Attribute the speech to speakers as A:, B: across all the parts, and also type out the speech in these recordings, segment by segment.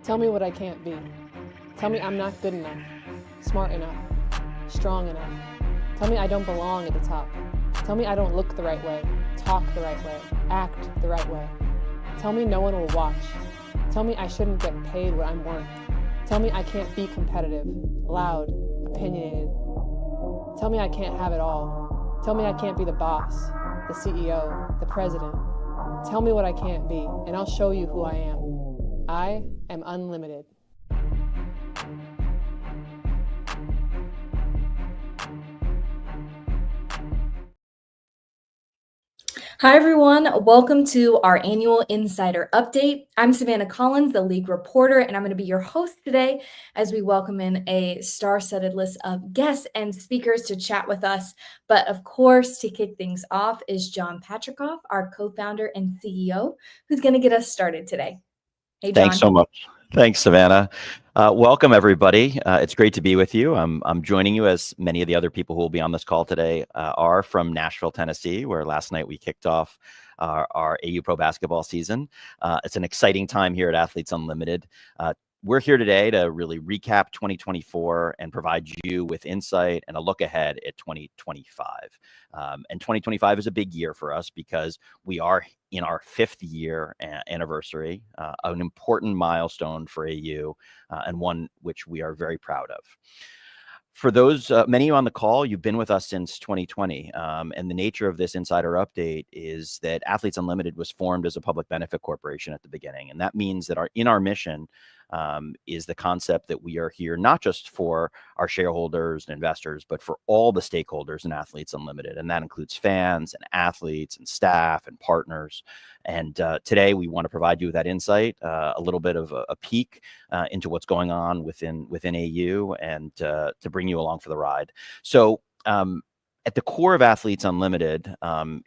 A: Tell me what I can't be. Tell me I'm not good enough, smart enough, strong enough. Tell me I don't belong at the top. Tell me I don't look the right way, talk the right way, act the right way. Tell me no one will watch. Tell me I shouldn't get paid what I'm worth. Tell me I can't be competitive, loud, opinionated. Tell me I can't have it all. Tell me I can't be the boss, the CEO, the president. Tell me what I can't be, and I'll show you who I am. I am unlimited.
B: Hi, everyone. Welcome to our annual Insider Update. I'm Savannah Collins, the league reporter, and I'm going to be your host today as we welcome in a star-studded list of guests and speakers to chat with us. But of course, to kick things off is John Patricof, our co-founder and CEO, who's going to get us started today. Hey, John.
C: Thanks so much. Thanks, Savannah. Welcome, everybody. It's great to be with you. I'm joining you, as many of the other people who will be on this call today are, from Nashville, Tennessee, where last night we kicked off our AU Pro basketball season. It's an exciting time here at Athletes Unlimited. We're here today to really recap 2024 and provide you with insight and a look ahead at 2025. And 2025 is a big year for us because we are in our 5th year anniversary, an important milestone for AU and one which we are very proud of. For those, many of you on the call, you've been with us since 2020. And the nature of this insider update is that Athletes Unlimited was formed as a public benefit corporation at the beginning. And that means that in our mission is the concept that we are here not just for our shareholders and investors, but for all the stakeholders in Athletes Unlimited. And that includes fans and athletes and staff and partners. And today we want to provide you with that insight, a little bit of a peek into what's going on within AU and to bring you along for the ride. So at the core of Athletes Unlimited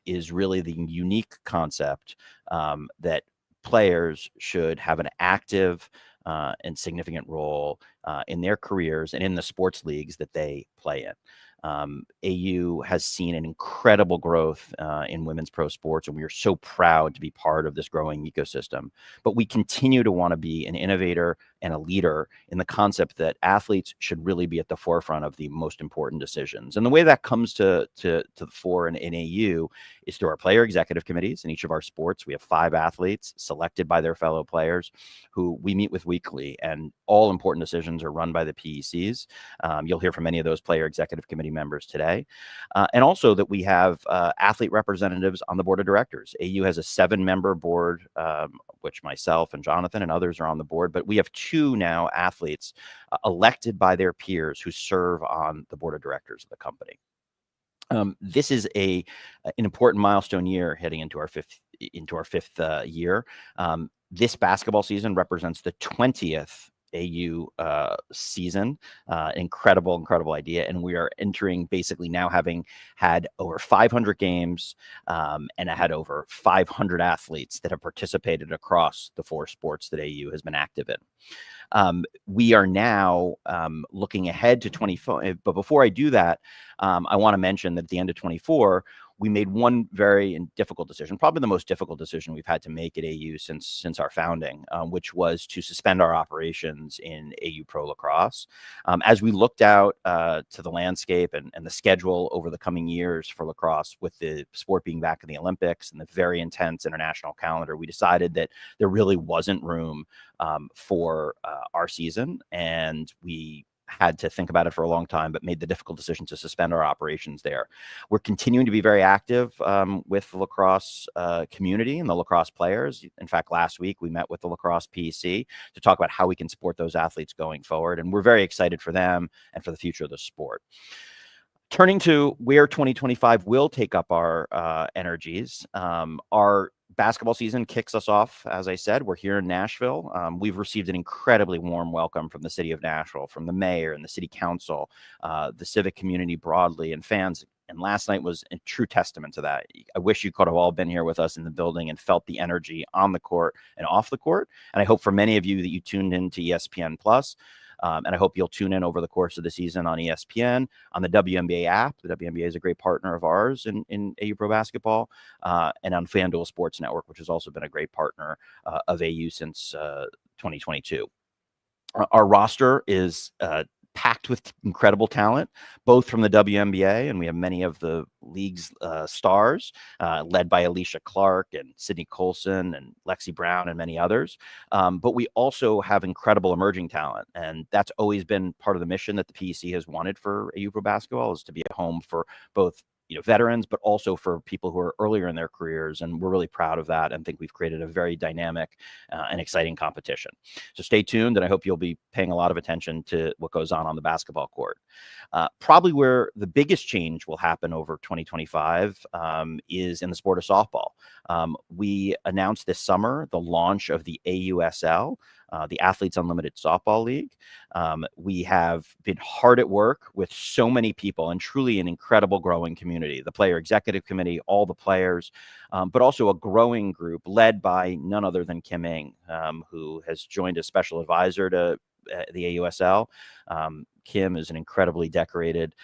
C: is really the unique concept that players should have an active and significant role in their careers and in the sports leagues that they play in. AU has seen an incredible growth in women's pro sports, and we are so proud to be part of this growing ecosystem. But we continue to want to be an innovator and a leader in the concept that athletes should really be at the forefront of the most important decisions. And the way that comes to the fore in AU is through our player executive committees in each of our sports. We have 5 athletes selected by their fellow players who we meet with weekly, and all important decisions are run by the PECs. You'll hear from many of those player executive committee members today. And also that we have athlete representatives on the board of directors. AU has a 7-member board, which myself and Jonathan and others are on the board, but we have 2 now athletes elected by their peers who serve on the board of directors of the company. This is an important milestone year heading into our fifth year. This basketball season represents the 20th AU season. Incredible idea. And we are entering basically now having had over 500 games and had over 500 athletes that have participated across the 4 sports that AU has been active in. We are now looking ahead to 24. But before I do that, I want to mention that at the end of 24, we made one very difficult decision, probably the most difficult decision we've had to make at AU since our founding, which was to suspend our operations in AU Pro Lacrosse. As we looked out to the landscape and the schedule over the coming years for lacrosse, with the sport being back in the Olympics and the very intense international calendar, we decided that there really wasn't room for our season, and we had to think about it for a long time, but made the difficult decision to suspend our operations there. We're continuing to be very active with the lacrosse community and the lacrosse players. In fact, last week we met with the lacrosse PEC to talk about how we can support those athletes going forward. And we're very excited for them and for the future of the sport. Turning to where 2025 will take up our energies, our basketball season kicks us off. As I said, we're here in Nashville. We've received an incredibly warm welcome from the city of Nashville, from the mayor and the city council, the civic community broadly, and fans. And last night was a true testament to that. I wish you could have all been here with us in the building and felt the energy on the court and off the court. And I hope for many of you that you tuned in to ESPN Plus. And I hope you'll tune in over the course of the season on ESPN, on the WNBA app. The WNBA is a great partner of ours in AU Pro Basketball, and on FanDuel Sports Network, which has also been a great partner of AU since 2022. Our roster is packed with incredible talent, both from the WNBA, and we have many of the league's stars, led by Alicia Clark and Sydney Colson and Lexi Brown and many others. But we also have incredible emerging talent, and that's always been part of the mission that the PEC has wanted for AU Pro Basketball, is to be a home for both veterans, but also for people who are earlier in their careers. And we're really proud of that and think we've created a very dynamic and exciting competition. So stay tuned, and I hope you'll be paying a lot of attention to what goes on the basketball court. Probably where the biggest change will happen over 2025 is in the sport of softball. We announced this summer the launch of the AUSL, the Athletes Unlimited Softball League. We have been hard at work with so many people and truly an incredible growing community, the player executive committee, all the players, but also a growing group led by none other than Kim Ng, who has joined as special advisor to the AUSL. Kim is an incredibly decorated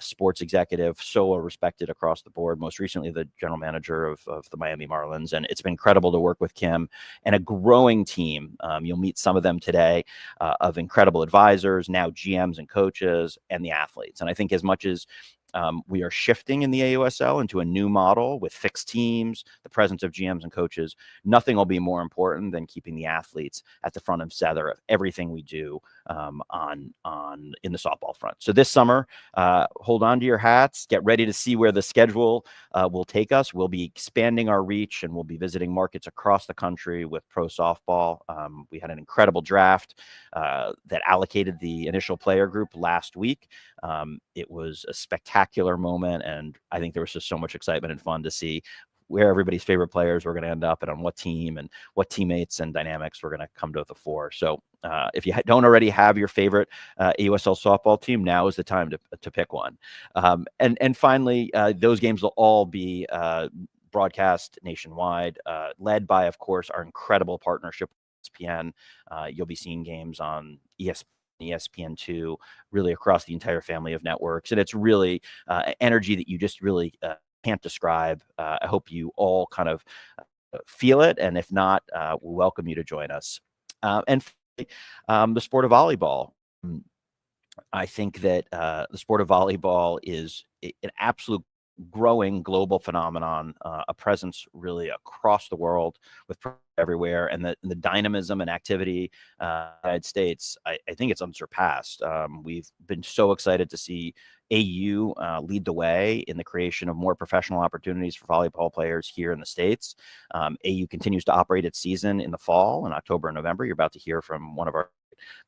C: sports executive, so well respected across the board, most recently the general manager of the Miami Marlins. And it's been incredible to work with Kim and a growing team. You'll meet some of them today, of incredible advisors, now GMs and coaches, and the athletes. And I think as much as we are shifting in the AUSL into a new model with fixed teams, the presence of GMs and coaches, nothing will be more important than keeping the athletes at the front and center of everything we do in the softball front. So this summer, hold on to your hats, get ready to see where the schedule will take us. We'll be expanding our reach, and we'll be visiting markets across the country with pro softball. We had an incredible draft that allocated the initial player group last week. It was a spectacular moment, and I think there was just so much excitement and fun to see where everybody's favorite players were going to end up and on what team and what teammates and dynamics were going to come to the fore. So if you don't already have your favorite AUSL softball team, now is the time to pick one. And finally, those games will all be broadcast nationwide, led by, of course, our incredible partnership with ESPN. You'll be seeing games on ESPN2, really across the entire family of networks. And it's really energy that you just really can't describe. I hope you all kind of feel it. And if not, we'll welcome you to join us. And the sport of volleyball. I think that the sport of volleyball is an absolute growing global phenomenon, a presence really across the world with everywhere, and the dynamism and activity in the United States, I think it's unsurpassed. We've been so excited to see AU lead the way in the creation of more professional opportunities for volleyball players here in the States. AU continues to operate its season in the fall, in October and November. You're about to hear from one of our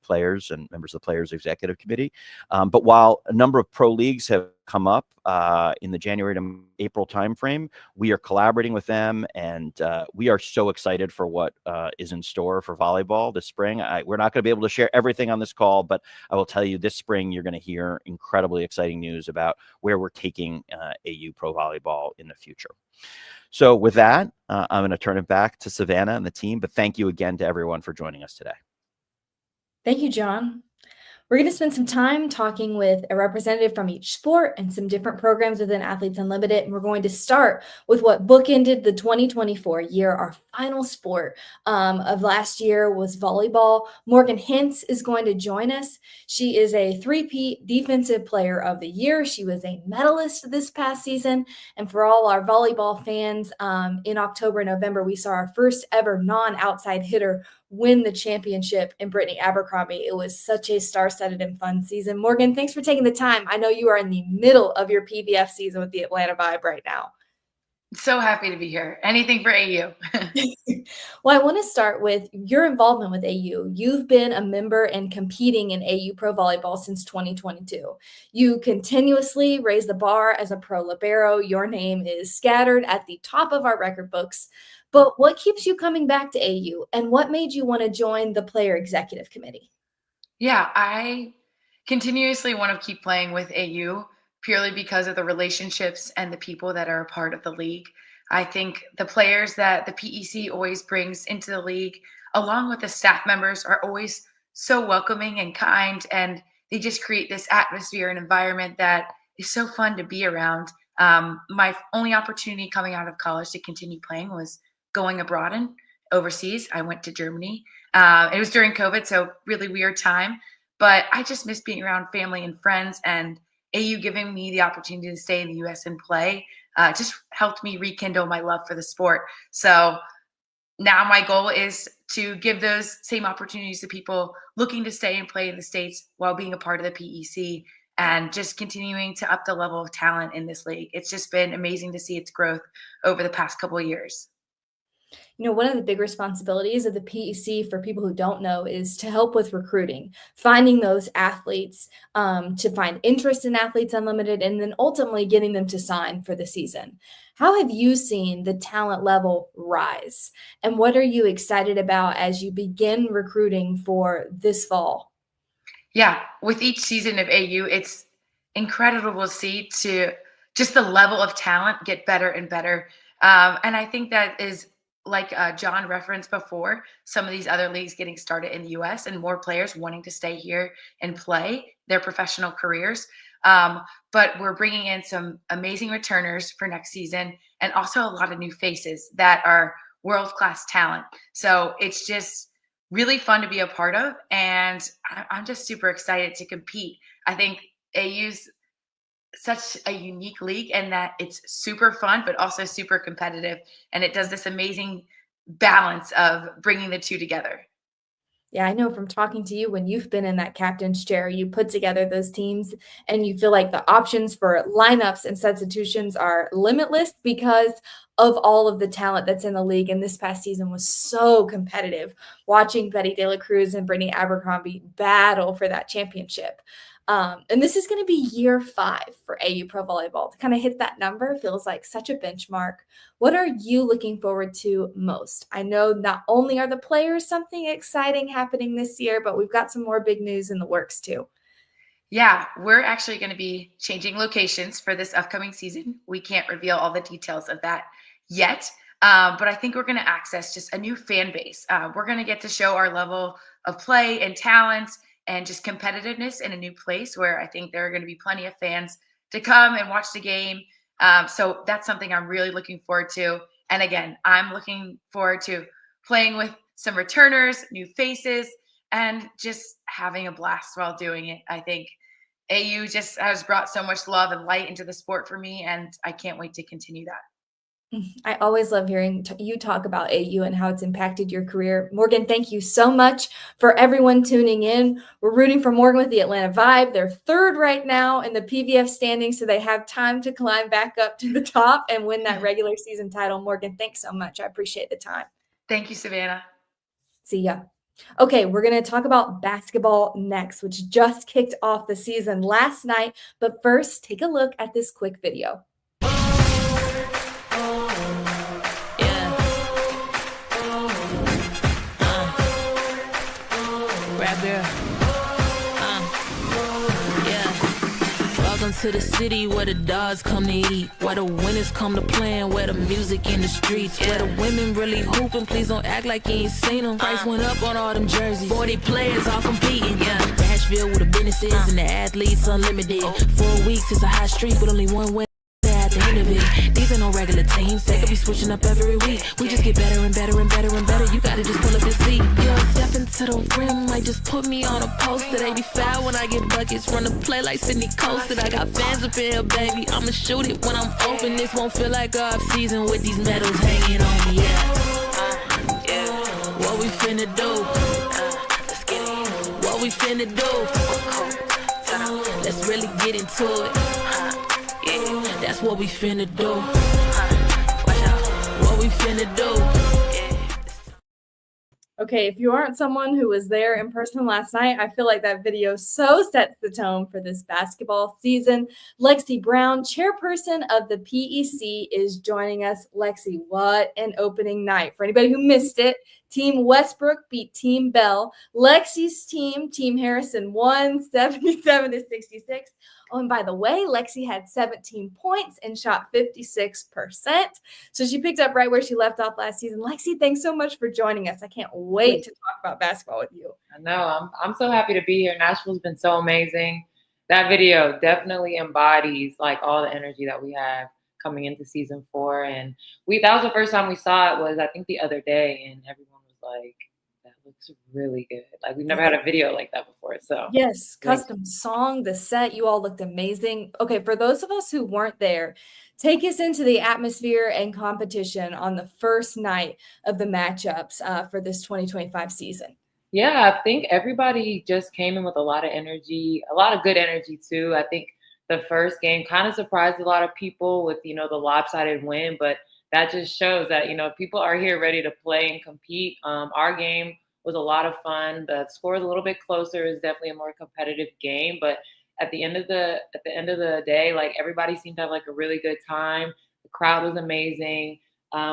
C: players and members of the Players Executive Committee. But while a number of pro leagues have come up in the January to April timeframe, we are collaborating with them, and we are so excited for what is in store for volleyball this spring. We're not going to be able to share everything on this call, but I will tell you this spring you're going to hear incredibly exciting news about where we're taking AU Pro Volleyball in the future. So with that, I'm going to turn it back to Savannah and the team, but thank you again to everyone for joining us today.
B: Thank you, John. We're going to spend some time talking with a representative from each sport and some different programs within Athletes Unlimited. And we're going to start with what bookended the 2024 year. Our final sport of last year was volleyball. Morgan Hintz is going to join us. She is a three-peat Defensive Player of the Year. She was a medalist this past season. And for all our volleyball fans, in October and November, we saw our first ever non-outside hitter win the championship in Brittany Abercrombie. It was such a star-studded and fun season. Morgan, thanks for taking the time. I know you are in the middle of your PBF season with the Atlanta Vibe right now.
D: So happy to be here. Anything for AU.
B: Well, I want to start with your involvement with AU. You've been a member and competing in AU Pro Volleyball since 2022. You continuously raise the bar as a pro libero. Your name is scattered at the top of our record books. But what keeps you coming back to AU, and what made you want to join the Player Executive Committee?
D: Yeah, I continuously want to keep playing with AU purely because of the relationships and the people that are a part of the league. I think the players that the PEC always brings into the league, along with the staff members, are always so welcoming and kind, and they just create this atmosphere and environment that is so fun to be around. My only opportunity coming out of college to continue playing was going abroad overseas. I went to Germany. It was during COVID, so really weird time. But I just miss being around family and friends, and AU giving me the opportunity to stay in the US and play just helped me rekindle my love for the sport. So now my goal is to give those same opportunities to people looking to stay and play in the States while being a part of the PEC and just continuing to up the level of talent in this league. It's just been amazing to see its growth over the past couple of years.
B: You know, one of the big responsibilities of the PEC, for people who don't know, is to help with recruiting, finding those athletes, to find interest in Athletes Unlimited, and then ultimately getting them to sign for the season. How have you seen the talent level rise? And what are you excited about as you begin recruiting for this fall?
D: Yeah, with each season of AU, it's incredible to see to just the level of talent get better and better. And I think that is like John referenced before, some of these other leagues getting started in the US and more players wanting to stay here and play their professional careers. Um, but we're bringing in some amazing returners for next season and also a lot of new faces that are world class talent. So it's just really fun to be a part of. And I'm just super excited to compete. I think AU's such a unique league in that it's super fun, but also super competitive. And it does this amazing balance of bringing the two together.
B: Yeah, I know from talking to you, when you've been in that captain's chair, you put together those teams and you feel like the options for lineups and substitutions are limitless because of all of the talent that's in the league. And this past season was so competitive, watching Betty De La Cruz and Brittany Abercrombie battle for that championship. And this is going to be year 5 for AU Pro Volleyball. To kind of hit that number feels like such a benchmark. What are you looking forward to most? I know not only are the players something exciting happening this year, but we've got some more big news in the works too.
D: Yeah, we're actually going to be changing locations for this upcoming season. We can't reveal all the details of that yet, but I think we're going to access just a new fan base. We're going to get to show our level of play and talent and just competitiveness in a new place where I think there are going to be plenty of fans to come and watch the game. So that's something I'm really looking forward to. And again, I'm looking forward to playing with some returners, new faces, and just having a blast while doing it. I think AU just has brought so much love and light into the sport for me, and I can't wait to continue that.
B: I always love hearing you talk about AU and how it's impacted your career. Morgan, thank you so much. For everyone tuning in, we're rooting for Morgan with the Atlanta Vibe. They're 3rd right now in the PVF standings, so they have time to climb back up to the top and win that regular season title. Morgan, thanks so much. I appreciate the time.
D: Thank you, Savannah.
B: See ya. Okay, we're going to talk about basketball next, which just kicked off the season last night. But first, take a look at this quick video.
E: To the city where the dogs come to eat, where the winners come to play, and where the music in the streets, where the women really hooping. Please don't act like you ain't seen them. Price went up on all them jerseys. 40 players all competing. Nashville with the businesses and the athletes unlimited. 4 weeks is a hot streak, but only one win at the end of it. These are no regular teams. They could be switching up every week. We just get better and better and better and better. You gotta just pull up and see. Yo, step into the rim, might just put me on a poster. They be foul when I get buckets. Run the play like Sydney Coasted. I got fans up in here, baby. I'ma shoot it when I'm open. This won't feel like off season with these medals hanging on me. What we finna do? Let's get it. What we finna do? Let's really get into it. That's what we finna do. What we finna do.
B: Okay, if you aren't someone who was there in person last night, I feel like that video so sets the tone for this basketball season. Lexi Brown, chairperson of the PEC, is joining us. Lexi, what an opening night. For anybody who missed it, Team Westbrook beat Team Bell. Lexi's team, Team Harrison, won 77-66. Oh, and by the way, Lexi had 17 points and shot 56%. So she picked up right where she left off last season. Lexi, thanks so much for joining us. I can't wait to talk about basketball with you.
F: I know. I'm so happy to be here. Nashville's been so amazing. That video definitely embodies like all the energy that we have coming into season 4. And that was the first time we saw it was, I think, the other day, and everyone was like, that looks really good. Like, we've never had a video like that before. So
B: Yes,
F: like,
B: custom song, the set, you all looked amazing. Okay, for those of us who weren't there, take us into the atmosphere and competition on the first night of the matchups for this 2025 season.
F: yeah, I think everybody just came in with a lot of energy, a lot of good energy too. I think the first game kind of surprised a lot of people with, the lopsided win, but that just shows that, people are here ready to play and compete. Our game was a lot of fun. The score is a little bit closer. It's definitely a more competitive game, but at the end of the day, like, everybody seemed to have like a really good time. The crowd was amazing.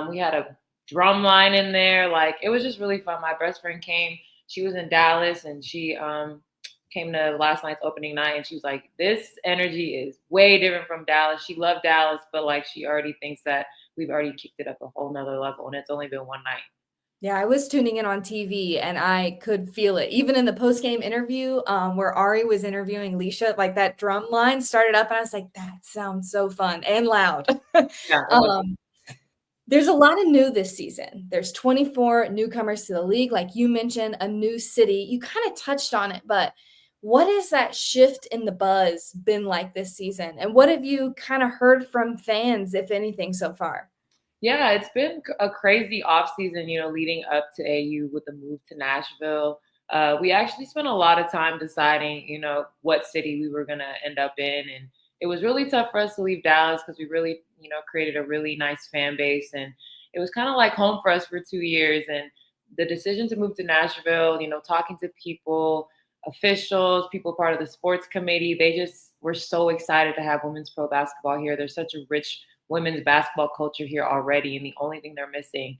F: We had a drum line in there. Like, it was just really fun. My best friend came. She was in Dallas, and she came to last night's opening night, and she was like, this energy is way different from Dallas. She loved Dallas, but like, she already thinks that we've already kicked it up a whole nother level, and it's only been one night.
B: Yeah, I was tuning in on TV and I could feel it. Even in the post-game interview, where Ari was interviewing Leisha, like that drum line started up and I was like, that sounds so fun and loud.
F: Yeah, it was.
B: um, There's a lot of new this season. There's 24 newcomers to the league. Like you mentioned, a new city. You kind of touched on it, but what has that shift in the buzz been like this season? And what have you kind of heard from fans, if anything, so far?
F: Yeah, it's been a crazy off season, leading up to AU with the move to Nashville. We actually spent a lot of time deciding, what city we were going to end up in. And it was really tough for us to leave Dallas because we really, created a really nice fan base. And it was kind of like home for us for 2 years. And the decision to move to Nashville, talking to people, officials, people part of the sports committee, they just were so excited to have women's pro basketball here. There's such a rich women's basketball culture here already, and the only thing they're missing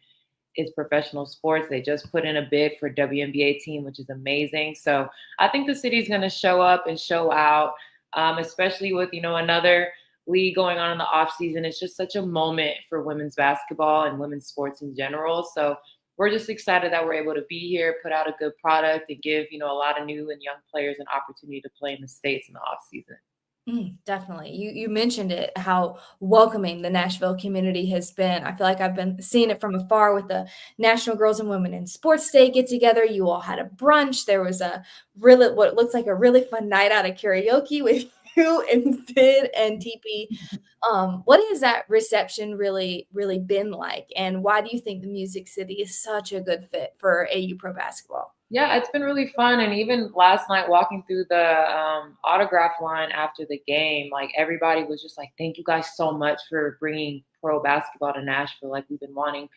F: is professional sports. They just put in a bid for WNBA team, which is amazing. So I think the city's going to show up and show out, especially with another league going on in the off season. It's just such a moment for women's basketball and women's sports in general. So we're just excited that we're able to be here, put out a good product, and give a lot of new and young players an opportunity to play in the States in the off season.
B: Definitely. You mentioned it, how welcoming the Nashville community has been. I feel like I've been seeing it from afar with the National Girls and Women in Sports Day get together. You all had a brunch. There was what looks like a really fun night out of karaoke with you and Sid and TP. What has that reception really, really been like? And why do you think the Music City is such a good fit for AU Pro Basketball?
F: Yeah, it's been really fun. And even last night, walking through the autograph line after the game, like, everybody was just like, thank you guys so much for bringing pro basketball to Nashville. Like, we've been wanting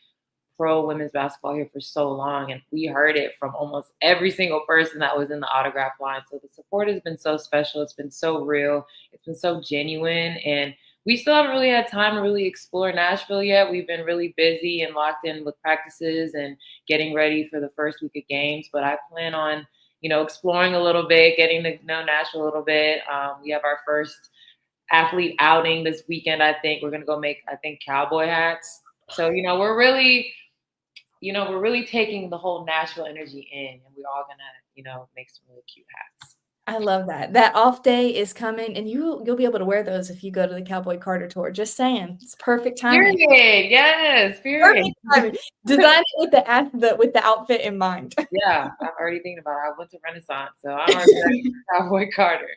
F: pro women's basketball here for so long. And we heard it from almost every single person that was in the autograph line. So the support has been so special. It's been so real. It's been so genuine. And we still haven't really had time to really explore Nashville yet. We've been really busy and locked in with practices and getting ready for the first week of games. But I plan on, exploring a little bit, getting to know Nashville a little bit. We have our first athlete outing this weekend. I think we're going to go make, cowboy hats. So, we're really taking the whole Nashville energy in, and we're all going to, make some really cute hats.
B: I love that. That off day is coming, and you'll be able to wear those if you go to the Cowboy Carter tour. Just saying, it's perfect timing.
F: Period. Yes. Period.
B: Perfect timing. Design it with the outfit in mind.
F: Yeah, I'm already thinking about it. I went to Renaissance, so I'm already ready for Cowboy Carter.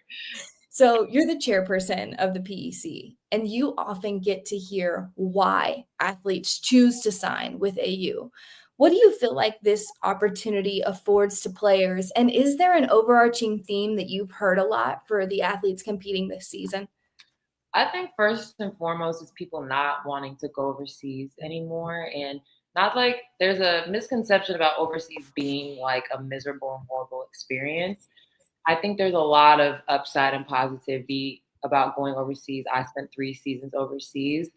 B: So you're the chairperson of the PEC, and you often get to hear why athletes choose to sign with AU. What do you feel like this opportunity affords to players? And is there an overarching theme that you've heard a lot for the athletes competing this season?
F: I think first and foremost is people not wanting to go overseas anymore. And not like there's a misconception about overseas being like a miserable and horrible experience. I think there's a lot of upside and positivity about going overseas. I spent 3 seasons overseas.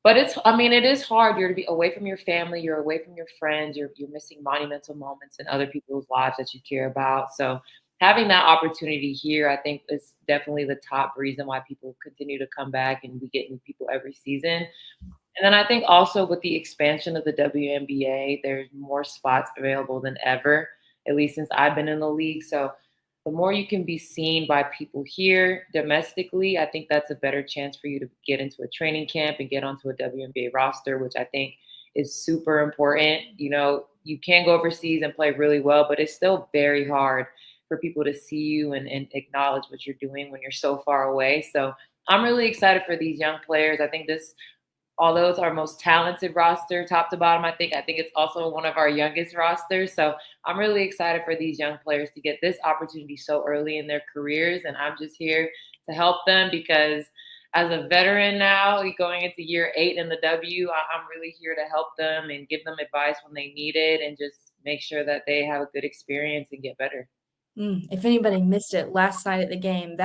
F: But it is hard. You're to be away from your family, you're away from your friends, you're missing monumental moments in other people's lives that you care about. So having that opportunity here, I think, is definitely the top reason why people continue to come back, and we get new people every season. And then I think also with the expansion of the WNBA, there's more spots available than ever, at least since I've been in the league. So the more you can be seen by people here domestically, I think that's a better chance for you to get into a training camp and get onto a WNBA roster, which I think is super important. You can go overseas and play really well, but it's still very hard for people to see you and acknowledge what you're doing when you're so far away. So I'm really excited for these young players. I think this, although it's our most talented roster, top to bottom, I think it's also one of our youngest rosters. So I'm really excited for these young players to get this opportunity so early in their careers. And I'm just here to help them because as a veteran now, going into year 8 in the W, I'm really here to help them and give them advice when they need it and just make sure that they have a good experience and get better.
B: If anybody missed it last night at the game,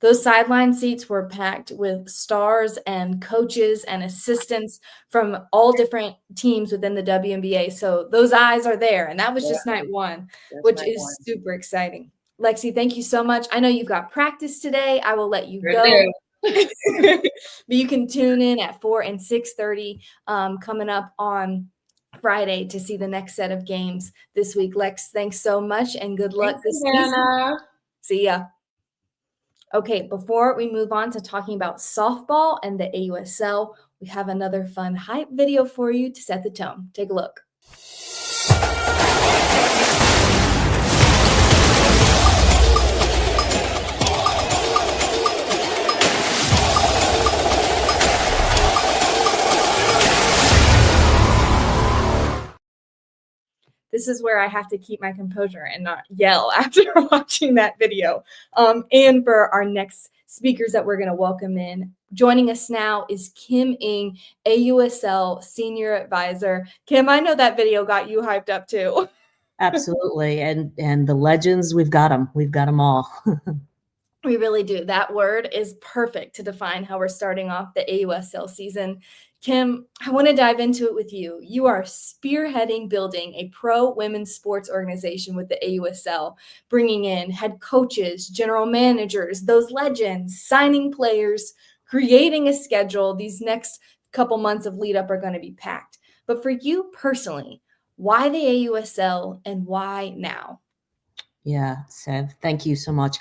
B: those sideline seats were packed with stars and coaches and assistants from all different teams within the WNBA. So those eyes are there, and that was just night one, which is super exciting. Lexi, thank you so much. I know you've got practice today. I will let you go. But you can tune in at 4 and 6:30 coming up on Friday to see the next set of games this week. Lex, thanks so much and good luck this season. See ya. Okay, before we move on to talking about softball and the AUSL, we have another fun hype video for you to set the tone. Take a look. This is where I have to keep my composure and not yell after watching that video. And for our next speakers that we're going to welcome in, joining us now is Kim Ng, AUSL Senior Advisor. Kim, I know that video got you hyped up too.
G: Absolutely. And the legends, we've got them. We've got them all.
B: We really do. That word is perfect to define how we're starting off the AUSL season. Kim, I want to dive into it with you. You are spearheading building a pro women's sports organization with the AUSL, bringing in head coaches, general managers, those legends, signing players, creating a schedule. These next couple months of lead up are going to be packed. But for you personally, why the AUSL and why now?
G: Yeah, Sev, thank you so much.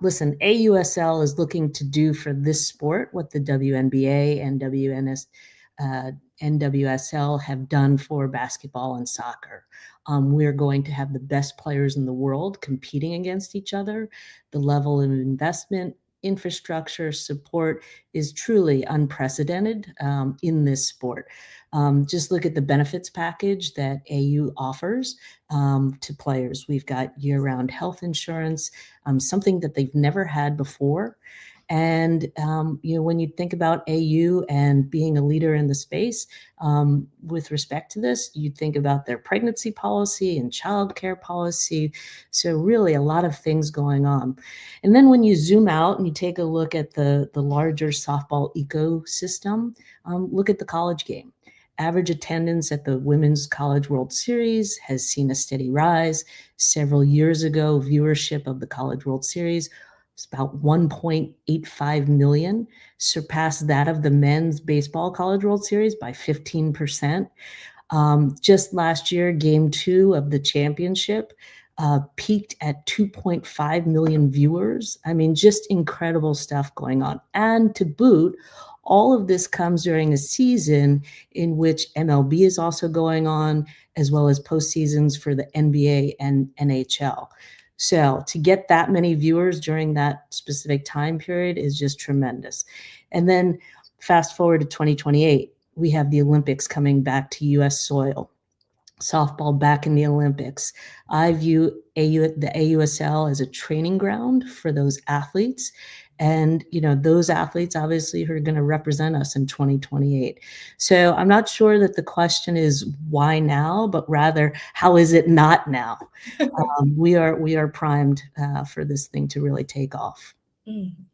G: Listen, AUSL is looking to do for this sport what the WNBA and NWSL have done for basketball and soccer. We're going to have the best players in the world competing against each other. The level of investment, infrastructure, support is truly unprecedented in this sport. Just look at the benefits package that AU offers to players. We've got year-round health insurance, something that they've never had before. And, when you think about AU and being a leader in the space, with respect to this, you think about their pregnancy policy and childcare policy. So really a lot of things going on. And then when you zoom out and you take a look at the larger softball ecosystem, look at the college game. Average attendance at the Women's College World Series has seen a steady rise. Several years ago, viewership of the College World Series was about 1.85 million, surpassed that of the Men's Baseball College World Series by 15%. Just last year, Game 2 of the championship peaked at 2.5 million viewers. I mean, just incredible stuff going on. And to boot, all of this comes during a season in which MLB is also going on, as well as postseasons for the NBA and NHL. So to get that many viewers during that specific time period is just tremendous. And then fast forward to 2028, we have the Olympics coming back to U.S. soil. Softball back in the Olympics. I view the AUSL as a training ground for those athletes. And, those athletes obviously are going to represent us in 2028. So I'm not sure that the question is why now, but rather, how is it not now? We are primed for this thing to really take off.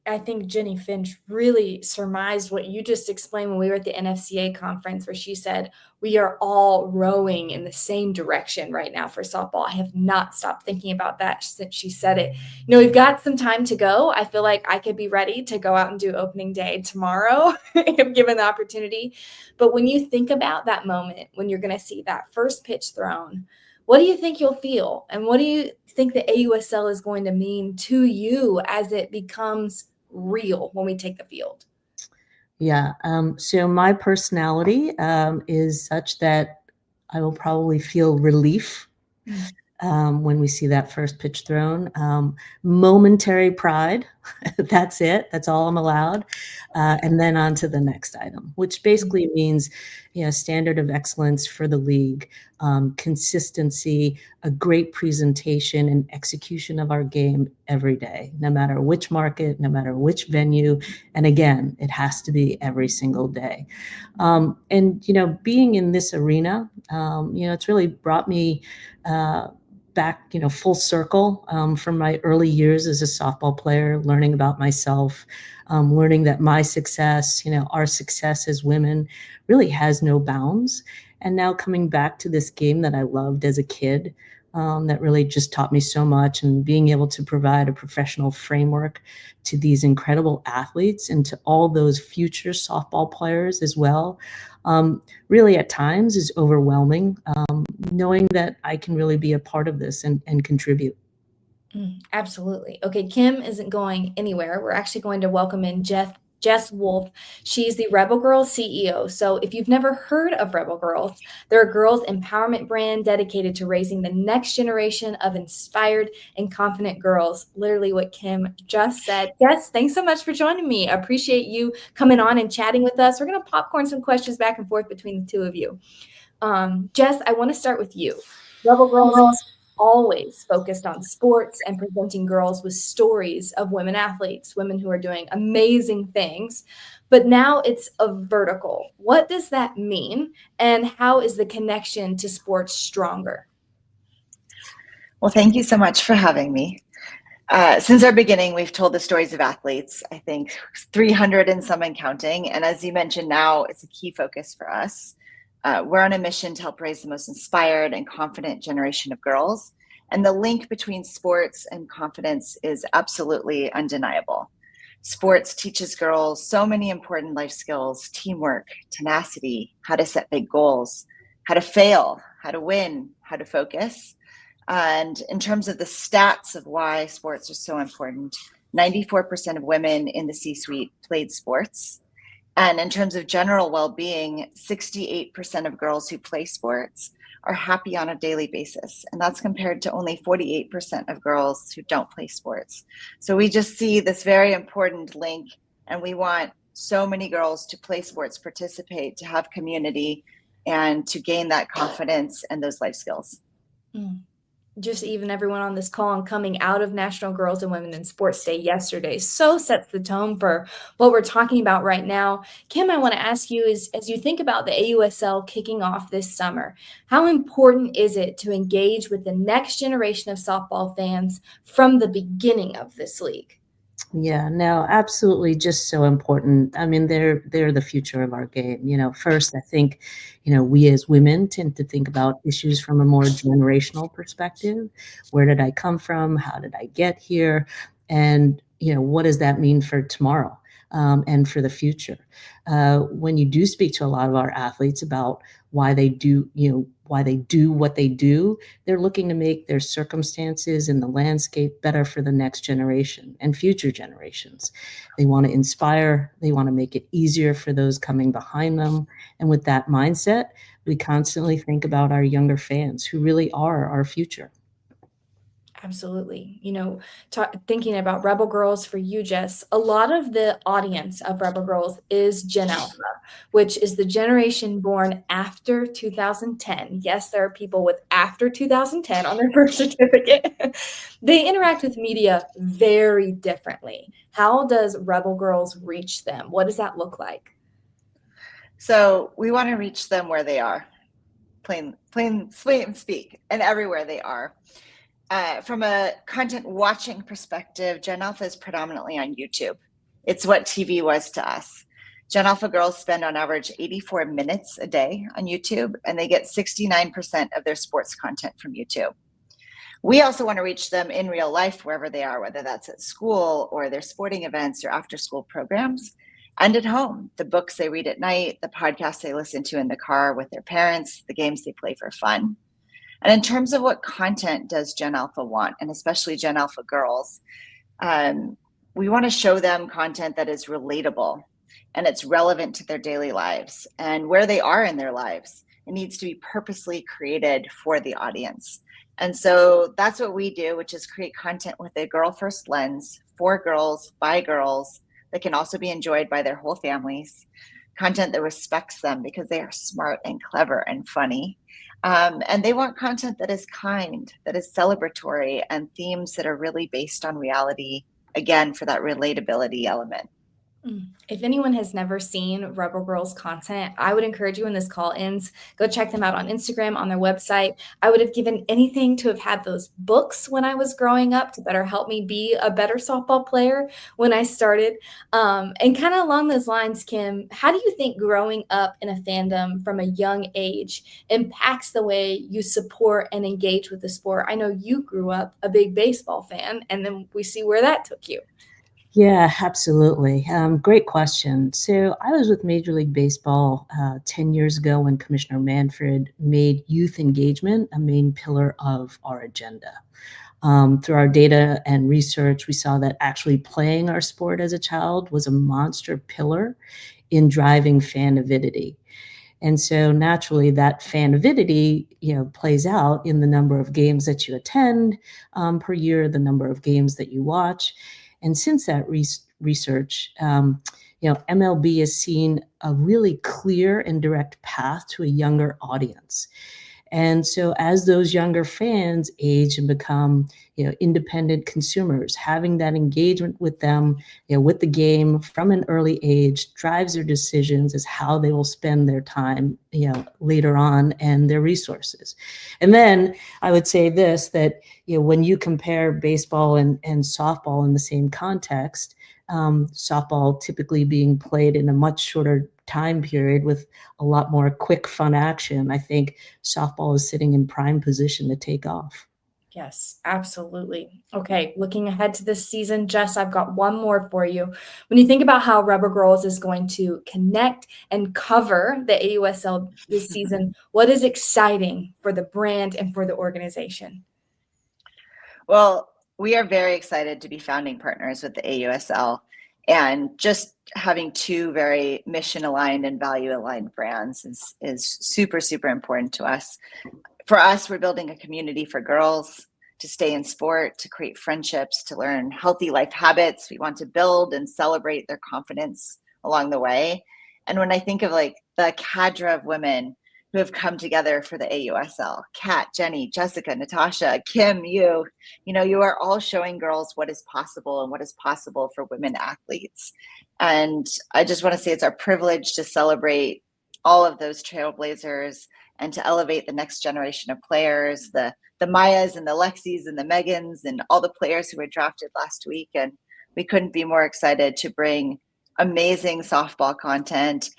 B: I think Jenny Finch really surmised what you just explained when we were at the NFCA conference, where she said, we are all rowing in the same direction right now for softball. I have not stopped thinking about that since she said it. We've got some time to go. I feel like I could be ready to go out and do opening day tomorrow if given the opportunity. But when you think about that moment, when you're going to see that first pitch thrown, What do you think you'll feel? And what do you think the AUSL is going to mean to you as it becomes real when we take the field?
G: Yeah. So my personality is such that I will probably feel relief when we see that first pitch thrown. Momentary pride. That's it. That's all I'm allowed. And then on to the next item, which basically means, standard of excellence for the league, consistency, a great presentation and execution of our game every day, no matter which market, no matter which venue. And again, it has to be every single day. And, being in this arena, it's really brought me back, full circle from my early years as a softball player, learning about myself, learning that my success, our success as women really has no bounds. And now coming back to this game that I loved as a kid, that really just taught me so much, and being able to provide a professional framework to these incredible athletes and to all those future softball players as well, really at times is overwhelming, knowing that I can really be a part of this and contribute.
B: Absolutely. Okay, Kim isn't going anywhere. We're actually going to welcome in Jess Wolf. She's the Rebel Girls CEO. So if you've never heard of Rebel Girls, they're a girls empowerment brand dedicated to raising the next generation of inspired and confident girls. Literally what Kim just said. Jess, thanks so much for joining me. I appreciate you coming on and chatting with us. We're going to popcorn some questions back and forth between the two of you. Jess, I want to start with you. Rebel Girls always focused on sports and presenting girls with stories of women athletes, women who are doing amazing things. But now it's a vertical. What does that mean? And how is the connection to sports stronger?
H: Well, thank you so much for having me. Since our beginning, we've told the stories of athletes, I think 300 and some and counting. And as you mentioned, now it's a key focus for us. We're on a mission to help raise the most inspired and confident generation of girls. And the link between sports and confidence is absolutely undeniable. Sports teaches girls so many important life skills: teamwork, tenacity, how to set big goals, how to fail, how to win, how to focus. And in terms of the stats of why sports are so important, 94% of women in the C-suite played sports. And in terms of general well-being, 68% of girls who play sports are happy on a daily basis. And that's compared to only 48% of girls who don't play sports. So we just see this very important link, and we want so many girls to play sports, participate, to have community, and to gain that confidence and those life skills.
B: Just even everyone on this call and coming out of National Girls and Women in Sports Day yesterday so sets the tone for what we're talking about right now. Kim, I want to ask you is, as you think about the AUSL kicking off this summer, how important is it to engage with the next generation of softball fans from the beginning of this league?
G: Yeah, no, absolutely, just so important. I mean, they're the future of our game. First, I think, we as women tend to think about issues from a more generational perspective. Where did I come from? How did I get here? And, what does that mean for tomorrow? And for the future? When you do speak to a lot of our athletes about why they do what they do, they're looking to make their circumstances and the landscape better for the next generation and future generations. They want to inspire, they want to make it easier for those coming behind them. And with that mindset, we constantly think about our younger fans who really are our future.
B: Absolutely. Thinking about Rebel Girls for you, Jess, a lot of the audience of Rebel Girls is Gen Alpha, which is the generation born after 2010. Yes, there are people with after 2010 on their birth certificate. They interact with media very differently. How does Rebel Girls reach them? What does that look like?
H: So we want to reach them where they are, plain and speak, and everywhere they are. From a content watching perspective, Gen Alpha is predominantly on YouTube. It's what TV was to us. Gen Alpha girls spend on average 84 minutes a day on YouTube, and they get 69% of their sports content from YouTube. We also want to reach them in real life, wherever they are, whether that's at school or their sporting events or after school programs, and at home, the books they read at night, the podcasts they listen to in the car with their parents, the games they play for fun. And in terms of what content does Gen Alpha want, and especially Gen Alpha girls, we want to show them content that is relatable and it's relevant to their daily lives and where they are in their lives. It needs to be purposely created for the audience. And so that's what we do, which is create content with a girl first lens for girls, by girls, that can also be enjoyed by their whole families. Content that respects them because they are smart and clever and funny. And they want content that is kind, that is celebratory, and themes that are really based on reality, again, for that relatability element.
B: If anyone has never seen Rebel Girls content, I would encourage you when this call ends, go check them out on Instagram, on their website. I would have given anything to have had those books when I was growing up to better help me be a better softball player when I started. And kind of along those lines, Kim, how do you think growing up in a fandom from a young age impacts the way you support and engage with the sport? I know you grew up a big baseball fan, and then we see where that took you.
G: Yeah, absolutely. Great question. So I was with Major League Baseball 10 years ago when Commissioner Manfred made youth engagement a main pillar of our agenda. Through our data and research, we saw that actually playing our sport as a child was a monster pillar in driving fan avidity. And so naturally that fan avidity, plays out in the number of games that you attend per year, the number of games that you watch. And since that research, MLB has seen a really clear and direct path to a younger audience. And so as those younger fans age and become, independent consumers, having that engagement with them, with the game from an early age drives their decisions as how they will spend their time, later on and their resources. And then I would say this, that, when you compare baseball and softball in the same context, softball typically being played in a much shorter time period with a lot more quick, fun action, I think softball is sitting in prime position to take off.
B: Yes, absolutely. Okay, looking ahead to this season, Jess, I've got one more for you. When you think about how Rebel Girls is going to connect and cover the AUSL this season, what is exciting for the brand and for the organization?
H: Well, we are very excited to be founding partners with the AUSL, and just having two very mission aligned and value aligned brands is super, super important to us. For us, we're building a community for girls to stay in sport, to create friendships, to learn healthy life habits. We want to build and celebrate their confidence along the way. And when I think of like the cadre of women who have come together for the AUSL, Kat, Jenny, Jessica, Natasha, Kim, you are all showing girls what is possible and what is possible for women athletes. And I just want to say it's our privilege to celebrate all of those trailblazers and to elevate the next generation of players, the Mayas and the Lexis and the Megans and all the players who were drafted last week. And we couldn't be more excited to bring amazing softball content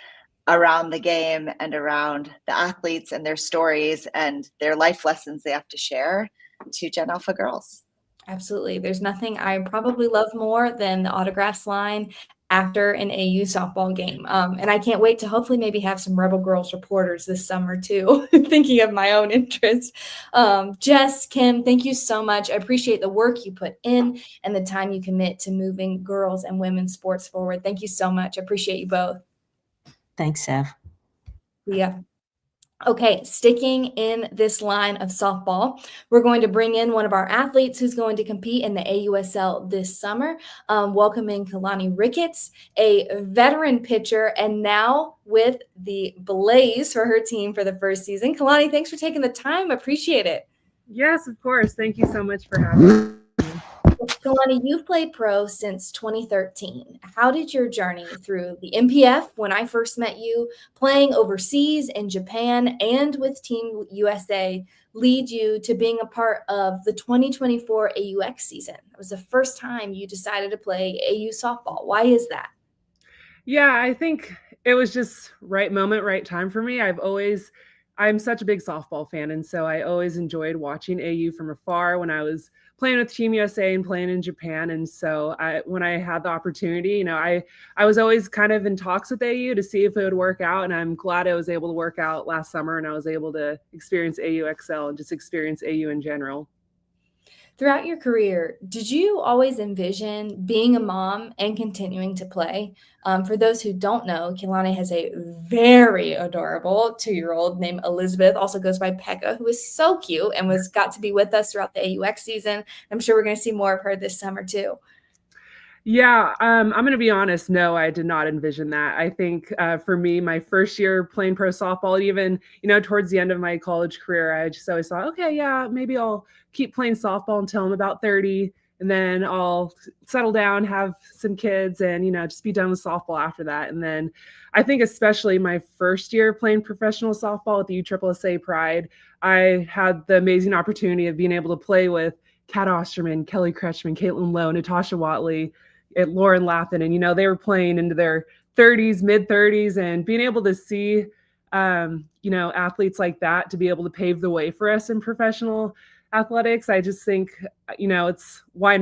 H: around the game and around the athletes and their stories and their life lessons they have to share to Gen Alpha girls.
B: Absolutely. There's nothing I probably love more than the autographs line after an AU softball game. And I can't wait to hopefully maybe have some Rebel Girls reporters this summer too, thinking of my own interest. Jess, Kim, thank you so much. I appreciate the work you put in and the time you commit to moving girls and women's sports forward. Thank you so much. I appreciate you both.
G: Thanks, Sav.
B: Yeah. Okay, sticking in this line of softball, we're going to bring in one of our athletes who's going to compete in the AUSL this summer, welcoming Kalani Ricketts, a veteran pitcher, and now with the Blaze for her team for the first season. Kalani, thanks for taking the time. Appreciate it.
I: Yes, of course. Thank you so much for having me.
B: Kalani, you've played pro since 2013. How did your journey through the MPF when I first met you, playing overseas in Japan and with Team USA, lead you to being a part of the 2024 AUX season? It was the first time you decided to play AU softball. Why is that?
I: Yeah, I think it was just right moment, right time for me. I've always I'm such a big softball fan, and so I always enjoyed watching AU from afar when I was playing with Team USA and playing in Japan. And so when I had the opportunity, I was always kind of in talks with AU to see if it would work out. And I'm glad I was able to work out last summer and I was able to experience AUXL and just experience AU in general.
B: Throughout your career, did you always envision being a mom and continuing to play? For those who don't know, Kehlani has a very adorable 2-year-old named Elizabeth, also goes by Pekka, who is so cute and got to be with us throughout the AUX season. I'm sure we're going to see more of her this summer too.
I: Yeah, I'm going to be honest. No, I did not envision that. I think for me, my first year playing pro softball, even, towards the end of my college career, I just always thought, okay, yeah, maybe I'll keep playing softball until I'm about 30. And then I'll settle down, have some kids and, just be done with softball after that. And then I think especially my first year playing professional softball at the USSSA Pride, I had the amazing opportunity of being able to play with Kat Osterman, Kelly Kretschmann, Caitlin Lowe, Natasha Watley, at Lauren Lappin, and they were playing into their 30s, mid 30s, and being able to see athletes like that to be able to pave the way for us in professional athletics. I just think it's why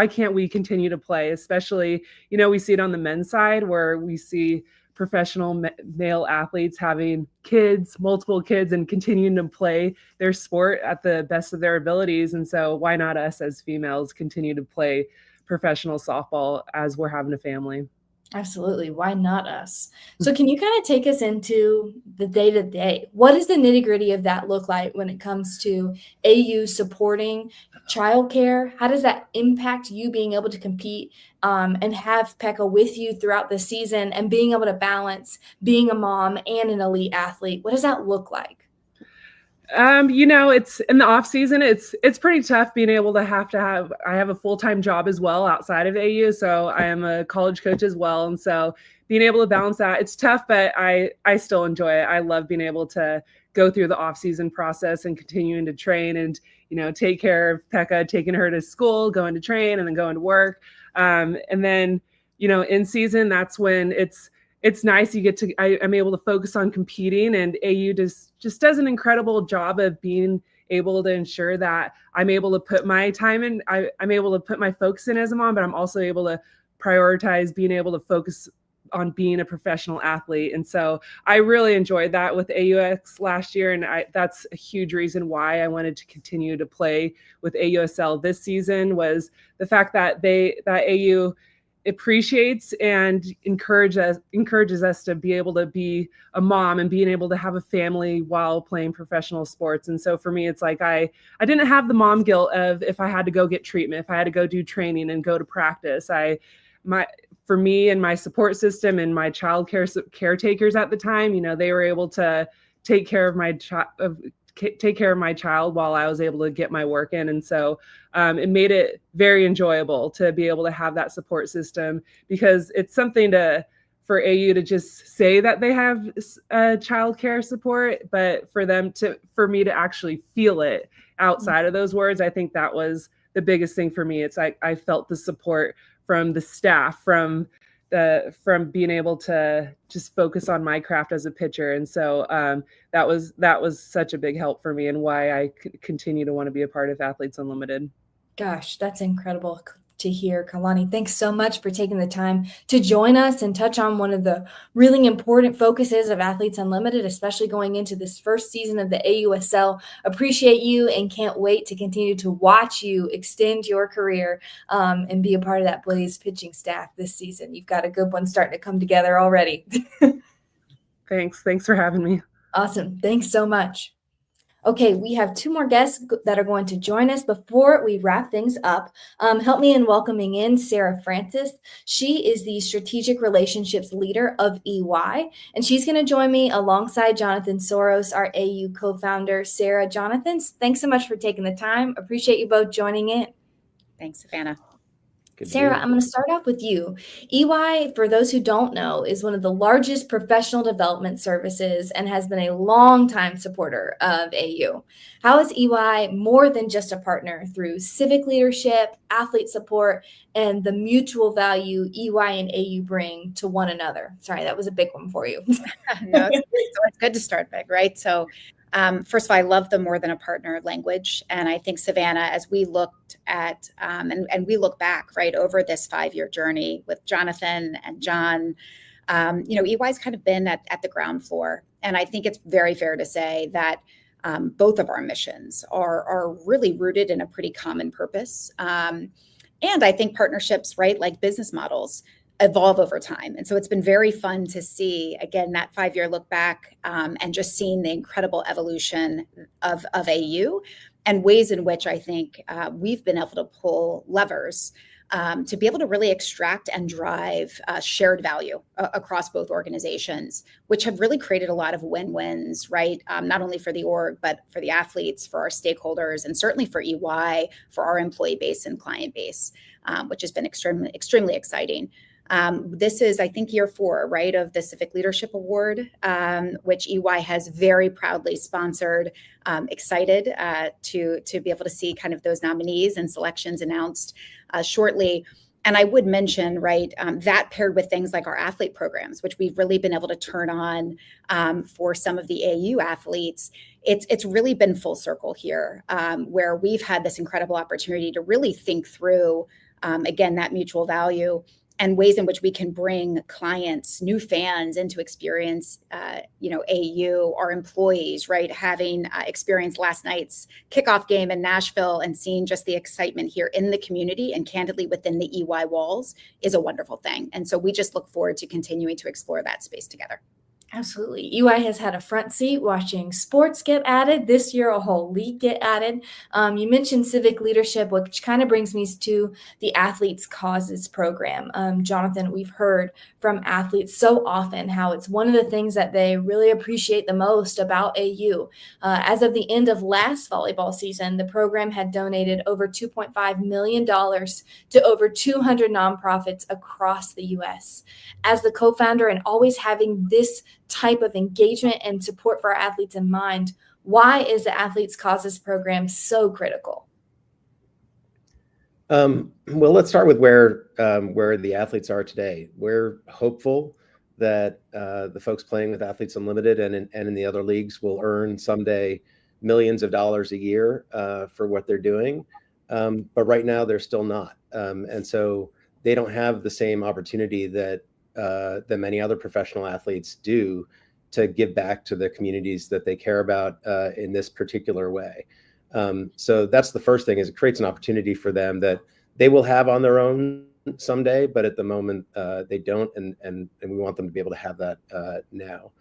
I: can't we continue to play, especially we see it on the men's side where we see professional male athletes having multiple kids, and continuing to play their sport at the best of their abilities. And so why not us as females continue to play professional softball as we're having a family?
B: Absolutely. Why not us? So can you kind of take us into the day-to-day? What does the nitty-gritty of that look like when it comes to AU supporting childcare? How does that impact you being able to compete and have Pekka with you throughout the season and being able to balance being a mom and an elite athlete? What does that look like?
I: It's in the off season. It's pretty tough being able to I have a full-time job as well outside of AU. So I am a college coach as well. And so being able to balance that, it's tough, but I still enjoy it. I love being able to go through the off season process and continuing to train and, take care of Pekka, taking her to school, going to train and then going to work. And then, in season, that's when it's nice. I'm able to focus on competing, and AU just does an incredible job of being able to ensure that I'm able to put my time in. I'm able to put my focus in as a mom, but I'm also able to prioritize being able to focus on being a professional athlete. And so I really enjoyed that with AUX last year. And that's a huge reason why I wanted to continue to play with AUSL this season, was the fact that AU appreciates and encourages us to be able to be a mom and being able to have a family while playing professional sports. And so for me, it's like I didn't have the mom guilt of if I had to go get treatment, if I had to go do training and go to practice. For me and my support system and my child caretakers at the time, they were able to take care of my child while I was able to get my work in. And so it made it very enjoyable to be able to have that support system, because it's something for AU to just say that they have child care support, but for me to actually feel it outside of those words, I think that was the biggest thing for me. It's like I felt the support from the staff, from being able to just focus on my craft as a pitcher. And so that was such a big help for me, and why I continue to want to be a part of Athletes Unlimited.
B: Gosh, that's incredible to hear. Kehlani, thanks so much for taking the time to join us and touch on one of the really important focuses of Athletes Unlimited, especially going into this first season of the AUSL. Appreciate you and can't wait to continue to watch you extend your career and be a part of that Blaze pitching staff this season. You've got a good one starting to come together already.
I: Thanks for having me.
B: Awesome. Thanks so much. Okay, we have 2 more guests that are going to join us before we wrap things up. Help me in welcoming in Sarah Francis. She is the Strategic Relationships Leader of EY, and she's going to join me alongside Jonathan Soros, our AU co-founder. Sarah, Jonathan, thanks so much for taking the time. Appreciate you both joining in.
J: Thanks, Savannah. Good to
B: Sarah,
J: be
B: I'm going to start off with you. EY, for those who don't know, is one of the largest professional development services and has been a longtime supporter of AU. How is EY more than just a partner through civic leadership, athlete support, and the mutual value EY and AU bring to one another? Sorry, that was a big one for you.
K: No, it's good to start big, right? So first of all, I love the more than a partner language. And I think, Savannah, as we looked at and we look back, right, over this 5-year journey with Jonathan and John, EY's kind of been at the ground floor. And I think it's very fair to say that both of our missions are really rooted in a pretty common purpose. And I think partnerships, right, like business models, evolve over time. And so it's been very fun to see, again, that 5-year look back and just seeing the incredible evolution of AU and ways in which I think we've been able to pull levers to be able to really extract and drive shared value across both organizations, which have really created a lot of win-wins, right? Not only for the org, but for the athletes, for our stakeholders, and certainly for EY, for our employee base and client base, which has been extremely, extremely exciting. This is, I think, year 4, right, of the Civic Leadership Award, which EY has very proudly sponsored. Excited to be able to see kind of those nominees and selections announced shortly. And I would mention, right, that paired with things like our athlete programs, which we've really been able to turn on for some of the AU athletes. It's really been full circle here, where we've had this incredible opportunity to really think through, again, that mutual value and ways in which we can bring clients, new fans into experience, AU, our employees, right? Having experienced last night's kickoff game in Nashville and seeing just the excitement here in the community and candidly within the EY walls is a wonderful thing. And so we just look forward to continuing to explore that space together.
B: Absolutely. EY has had a front seat watching sports get added. This year, a whole league get added. You mentioned civic leadership, which kind of brings me to the Athletes Causes program. Jonathan, we've heard from athletes so often how it's one of the things that they really appreciate the most about AU. As of the end of last volleyball season, the program had donated over $2.5 million to over 200 nonprofits across the U.S. As the co-founder and always having this type of engagement and support for our athletes in mind, why is the Athletes Causes program so critical?
J: Well, let's start with where the athletes are today. We're hopeful that the folks playing with Athletes Unlimited and in the other leagues will earn someday millions of dollars a year for what they're doing. But right now they're still not. And so they don't have the same opportunity that many other professional athletes do to give back to the communities that they care about in this particular way. So that's the first thing, is it creates an opportunity for them that they will have on their own someday, but at the moment they don't, and we want them to be able to have that now.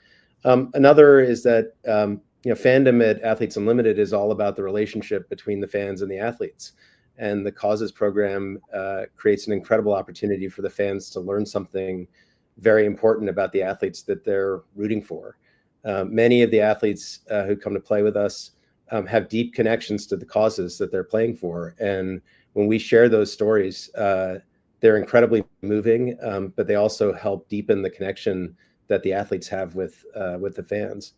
J: Another is that fandom at Athletes Unlimited is all about the relationship between the fans and the athletes. And the Causes program creates an incredible opportunity for the fans to learn something very important about the athletes that they're rooting for. Many of the athletes who come to play with us have deep connections to the causes that they're playing for. And when we share those stories, they're incredibly moving, but they also help deepen the connection that the athletes have with the fans.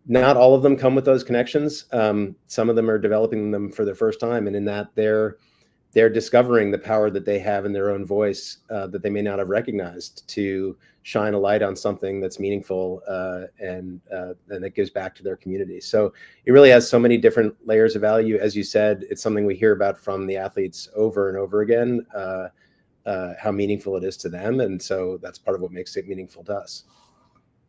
J: Not all of them come with those connections. Some of them are developing them for the first time. And in that, they're discovering the power that they have in their own voice that they may not have recognized, to shine a light on something that's meaningful and that gives back to their community. So it really has so many different layers of value. As you said, it's something we hear about from the athletes over and over again, how meaningful it is to them. And so that's part of what makes it meaningful to us.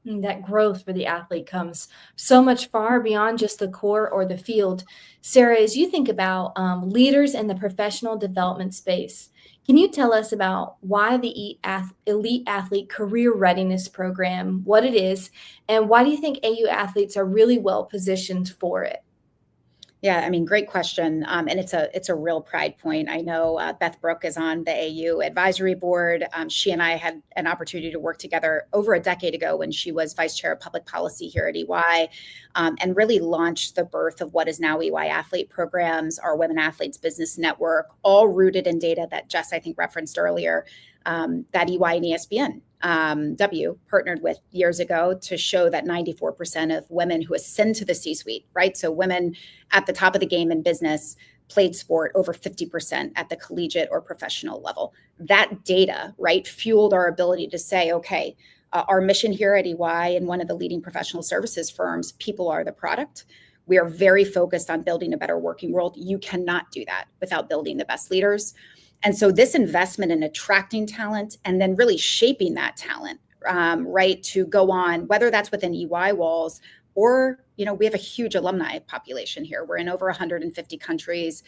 B: That growth for the athlete comes so much far beyond just the core or the field. Sarah, as you think about leaders in the professional development space, can you tell us about why the Elite Athlete Career Readiness Program, what it is, and why do you think AU athletes are really well positioned for it?
K: Yeah, I mean, great question, and it's a real pride point. I know Beth Brooke is on the AU advisory board. She and I had an opportunity to work together over a decade ago when she was vice chair of public policy here at EY, and really launched the birth of what is now EY Athlete Programs, our Women Athletes Business Network, all rooted in data that Jess, I think, referenced earlier, that EY and ESPN partnered with years ago to show that 94% of women who ascend to the C-suite, right? So women at the top of the game in business played sport, over 50% at the collegiate or professional level. That data, right, fueled our ability to say, okay, our mission here at EY and one of the leading professional services firms, people are the product. We are very focused on building a better working world. You cannot do that without building the best leaders. And so this investment in attracting talent and then really shaping that talent, right, to go on, whether that's within EY walls or, you know, we have a huge alumni population here. We're in over 150 countries.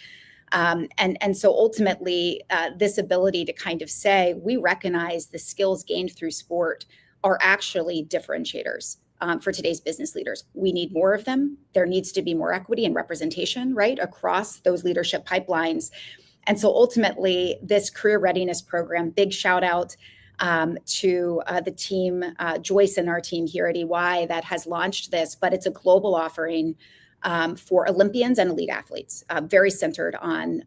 K: And so ultimately, this ability to kind of say, we recognize the skills gained through sport are actually differentiators for today's business leaders. We need more of them. There needs to be more equity and representation, right, across those leadership pipelines. And so ultimately, this career readiness program, big shout out to the team, Joyce and our team here at EY that has launched this, but it's a global offering for Olympians and elite athletes, very centered on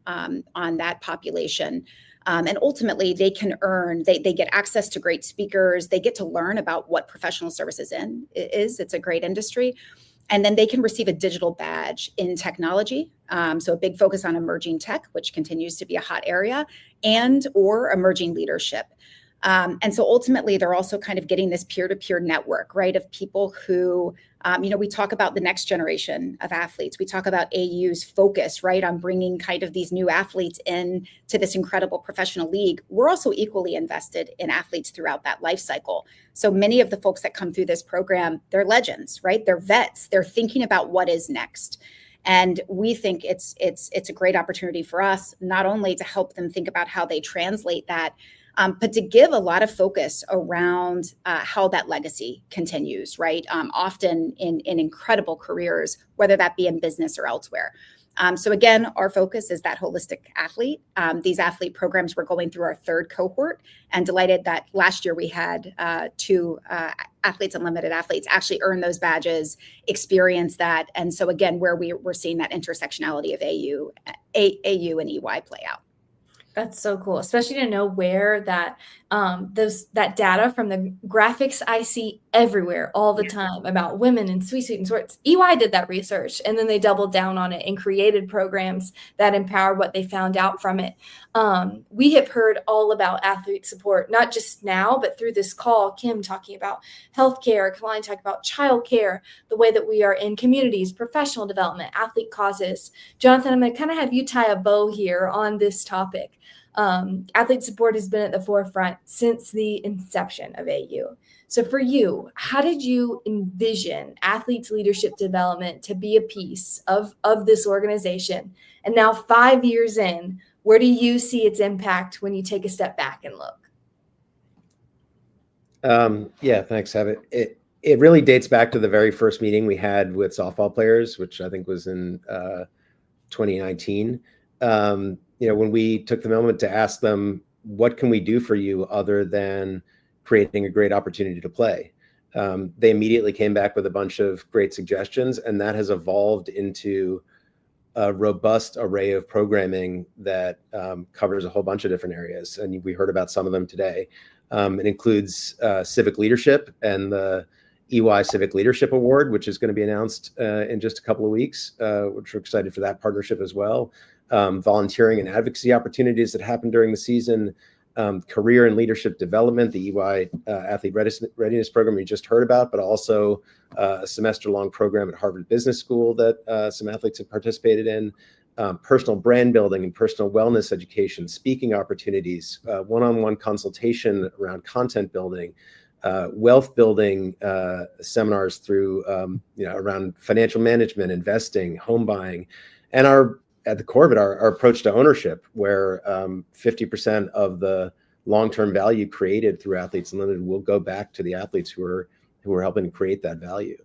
K: that population. And ultimately, they can earn, they get access to great speakers, they get to learn about what professional services is. It's a great industry. And then they can receive a digital badge in technology. So a big focus on emerging tech, which continues to be a hot area, and or emerging leadership. And so ultimately, they're also kind of getting this peer-to-peer network, right, of people who, you know, we talk about the next generation of athletes. We talk about AU's focus, right, on bringing kind of these new athletes in to this incredible professional league. We're also equally invested in athletes throughout that life cycle. So many of the folks that come through this program, they're legends, right? They're vets. They're thinking about what is next. And we think it's a great opportunity for us, not only to help them think about how they translate that, but to give a lot of focus around how that legacy continues, right? Often in incredible careers, whether that be in business or elsewhere. So again, our focus is that holistic athlete. These athlete programs, we're going through our third cohort, and delighted that last year we had 2 Athletes Unlimited athletes actually earn those badges, experience that. And so again, where we're seeing that intersectionality of AU and EY play out.
B: That's so cool, especially to know where that that data from the graphics I see everywhere all the time about women and C-suite and sports. EY did that research, and then they doubled down on it and created programs that empowered what they found out from it. We have heard all about athlete support, not just now, but through this call. Kim talking about healthcare, Kalani talking about childcare, the way that we are in communities, professional development, athlete causes. Jonathan, I'm going to kind of have you tie a bow here on this topic. Athlete support has been at the forefront since the inception of AU. So for you, how did you envision athletes' leadership development to be a piece of this organization? And now 5 years in, where do you see its impact when you take a step back and look?
J: Yeah, thanks, Heather. It really dates back to the very first meeting we had with softball players, which I think was in 2019. You know, when we took the moment to ask them, what can we do for you other than creating a great opportunity to play? They immediately came back with a bunch of great suggestions, and that has evolved into a robust array of programming that covers a whole bunch of different areas. And we heard about some of them today. It includes civic leadership and the EY Civic Leadership Award, which is going to be announced in just a couple of weeks, which we're excited for that partnership as well. Volunteering and advocacy opportunities that happen during the season, career and leadership development, the EY Athlete Readiness Program you just heard about, but also a semester-long program at Harvard Business School that some athletes have participated in, personal brand building and personal wellness education, speaking opportunities, one-on-one consultation around content building, wealth building seminars through, you know, around financial management, investing, home buying, and at the core of it, our approach to ownership, where 50% of the long-term value created through Athletes Unlimited will go back to the athletes who are helping create that value.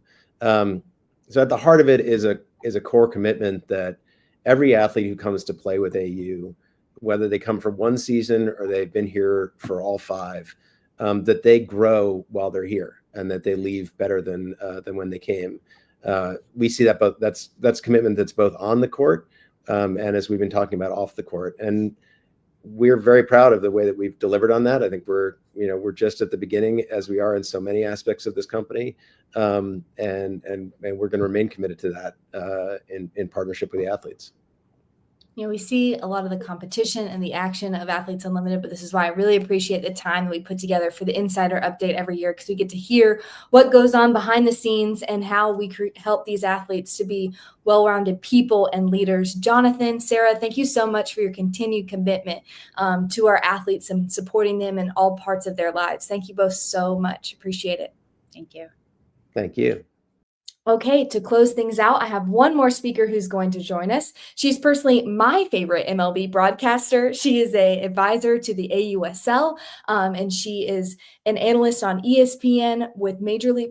J: So at the heart of it is a core commitment that every athlete who comes to play with AU, whether they come for one season or they've been here for all 5, that they grow while they're here and that they leave better than when they came. We see that both that's commitment that's both on the court and as we've been talking about off the court. And we're very proud of the way that we've delivered on that. I think we're just at the beginning, as we are in so many aspects of this company, and we're going to remain committed to that in partnership with the athletes.
B: We see a lot of the competition and the action of Athletes Unlimited, but this is why I really appreciate the time that we put together for the Insider Update every year, because we get to hear what goes on behind the scenes and how we help these athletes to be well-rounded people and leaders. Jonathan, Sarah, thank you so much for your continued commitment to our athletes and supporting them in all parts of their lives. Thank you both so much. Appreciate it.
K: Thank you.
J: Thank you.
B: Okay, to close things out, I have one more speaker who's going to join us. She's personally my favorite MLB broadcaster. She is an advisor to the AUSL, and she is an analyst on ESPN with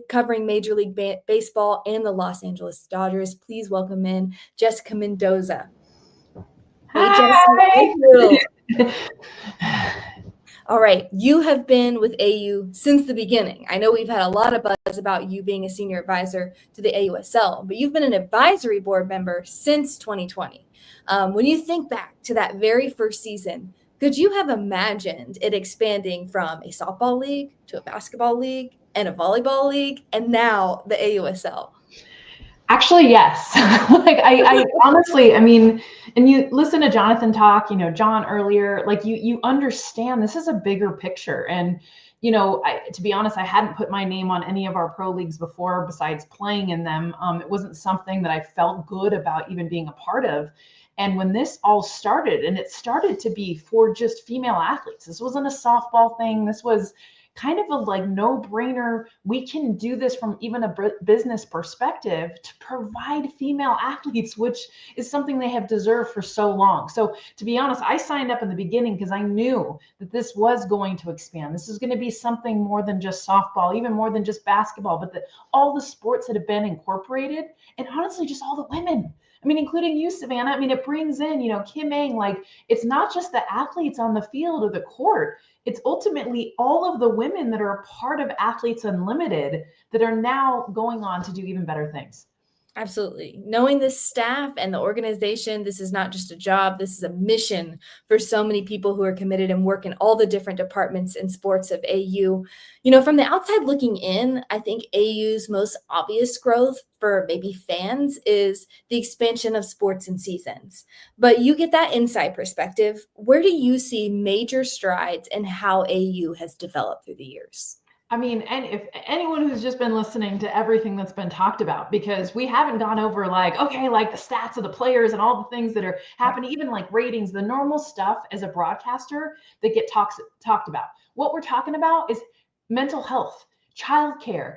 B: covering Major League Baseball and the Los Angeles Dodgers. Please welcome in Jessica Mendoza. Hey, Jessica. All right, you have been with AU since the beginning. I know we've had a lot of buzz about you being a senior advisor to the AUSL, but you've been an advisory board member since 2020. When you think back to that very first season, could you have imagined it expanding from a softball league to a basketball league and a volleyball league and now the AUSL?
L: Actually, yes. I honestly, I mean, and you listen to Jonathan talk, John earlier, you understand this is a bigger picture. And, to be honest, I hadn't put my name on any of our pro leagues before besides playing in them. It wasn't something that I felt good about even being a part of. And when this all started, and it started to be for just female athletes, this wasn't a softball thing. This was kind of a no-brainer. We can do this from even a business perspective to provide female athletes, which is something they have deserved for so long. So to be honest, I signed up in the beginning because I knew that this was going to expand. This is going to be something more than just softball, even more than just basketball, but all the sports that have been incorporated, and honestly, just all the women. I mean, including you, Savannah. I mean, it brings in, Kim Eng, it's not just the athletes on the field or the court. It's ultimately all of the women that are a part of Athletes Unlimited that are now going on to do even better things.
B: Absolutely. Knowing this staff and the organization, this is not just a job, this is a mission for so many people who are committed and work in all the different departments and sports of AU. From the outside looking in, I think AU's most obvious growth for maybe fans is the expansion of sports and seasons. But you get that inside perspective. Where do you see major strides in how AU has developed through the years?
L: I mean, and if anyone who's just been listening to everything that's been talked about, because we haven't gone over the stats of the players and all the things that are happening, even ratings, the normal stuff as a broadcaster that get talked about. What we're talking about is mental health, childcare,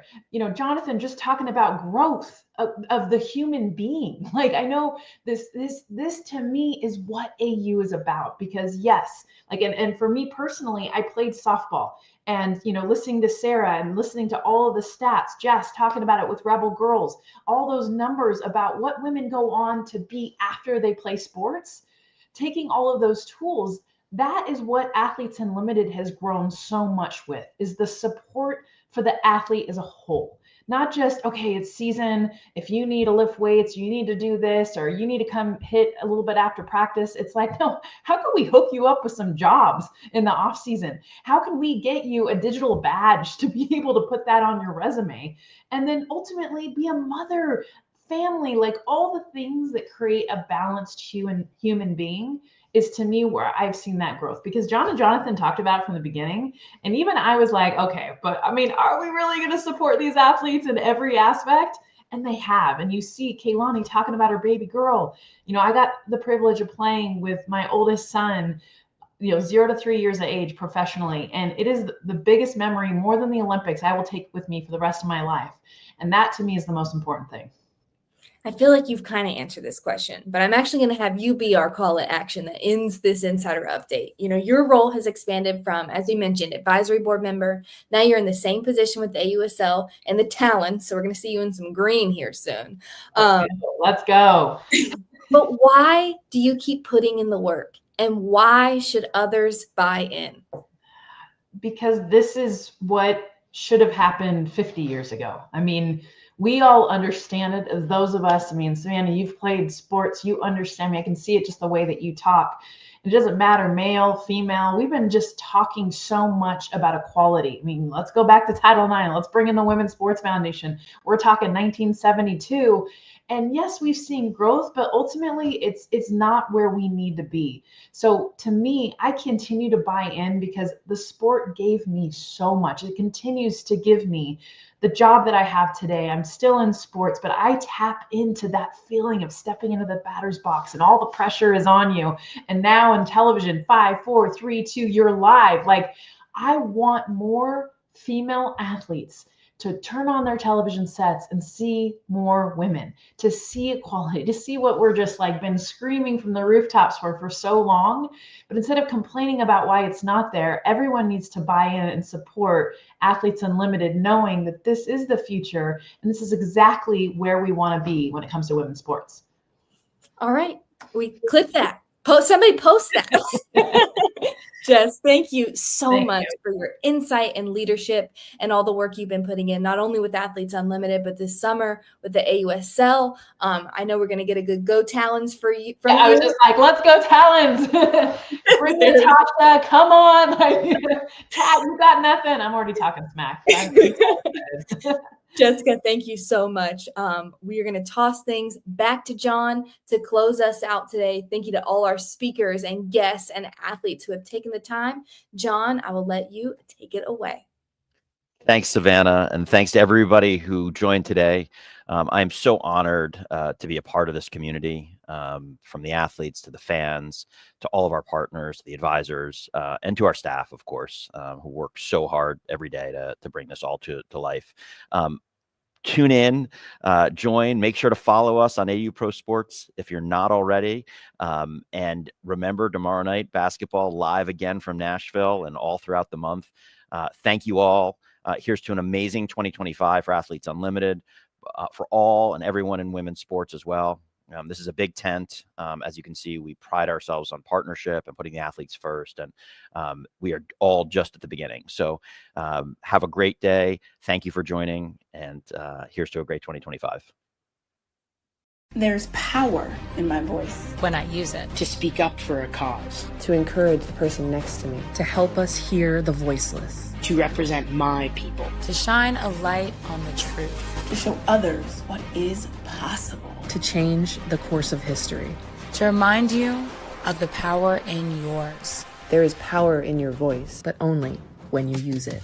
L: Jonathan just talking about growth of the human being. I know this to me is what AU is about, because yes, and for me personally, I played softball. And, listening to Sarah and listening to all of the stats, Jess talking about it with Rebel Girls, all those numbers about what women go on to be after they play sports, taking all of those tools, that is what Athletes Unlimited has grown so much with, is the support for the athlete as a whole. Not just, okay, it's season, if you need to lift weights, you need to do this, or you need to come hit a little bit after practice. It's no, how can we hook you up with some jobs in the off season? How can we get you a digital badge to be able to put that on your resume? And then ultimately be a mother, family, all the things that create a balanced human being is to me where I've seen that growth, because John and Jonathan talked about it from the beginning. And even I was okay, but I mean, are we really going to support these athletes in every aspect? And they have. And you see Kaylani talking about her baby girl. I got the privilege of playing with my oldest son, 0 to 3 years of age professionally. And it is the biggest memory, more than the Olympics, I will take with me for the rest of my life. And that to me is the most important thing.
B: I feel like you've kind of answered this question, but I'm actually going to have you be our call to action that ends this insider update. You know, your role has expanded from, as you mentioned, advisory board member. Now you're in the same position with the AUSL and the talent. So we're going to see you in some green here soon.
L: Let's go.
B: But why do you keep putting in the work? And why should others buy in?
L: Because this is what should have happened 50 years ago. I mean, we all understand it, as those of us, I mean, Savannah, you've played sports, you understand me. I can see it just the way that you talk. It doesn't matter, male, female. We've been just talking so much about equality. I mean, let's go back to Title IX. Let's bring in the Women's Sports Foundation. We're talking 1972. And yes, we've seen growth, but ultimately it's not where we need to be. So to me, I continue to buy in because the sport gave me so much. It continues to give me the job that I have today. I'm still in sports, but I tap into that feeling of stepping into the batter's box and all the pressure is on you. And now in television, 5, 4, 3, 2, you're live. Like, I want more female athletes to turn on their television sets and see more women, to see equality, to see what we're just like been screaming from the rooftops for so long. But instead of complaining about why it's not there, everyone needs to buy in and support Athletes Unlimited, knowing that this is the future and this is exactly where we want to be when it comes to women's sports.
B: All right, we clip that. Somebody post that. Jess, thank you so much for your insight and leadership and all the work you've been putting in, not only with Athletes Unlimited, but this summer with the AUSL. I know we're going to get a good Go Talons for you.
L: I was just like, let's go Talons. Bring it, Tasha. Come on. Like, Tat, you got nothing. I'm already talking smack.
B: Jessica, thank you so much. We are going to toss things back to John to close us out today. Thank you to all our speakers and guests and athletes who have taken the time. John, I will let you take it away.
C: Thanks, Savannah, and thanks to everybody who joined today. I'm so honored to be a part of this community, from the athletes to the fans, to all of our partners, the advisors, and to our staff, of course, who work so hard every day to bring this all to life. Tune in, join, make sure to follow us on AU Pro Sports if you're not already. And remember, tomorrow night, basketball live again from Nashville and all throughout the month. Thank you all. Here's to an amazing 2025 for Athletes Unlimited, for all and everyone in women's sports as well. This is a big tent. As you can see, we pride ourselves on partnership and putting the athletes first, and we are all just at the beginning. So have a great day. Thank you for joining, and here's to a great 2025.
M: There's power in my voice.
N: When I use it.
M: To speak up for a cause.
A: To encourage the person next to me.
N: To help us hear the voiceless.
M: To represent my people.
N: To shine a light on the truth.
M: To show others what is possible.
N: To change the course of history. To remind you of the power in yours.
A: There is power in your voice,
N: but only when you use it.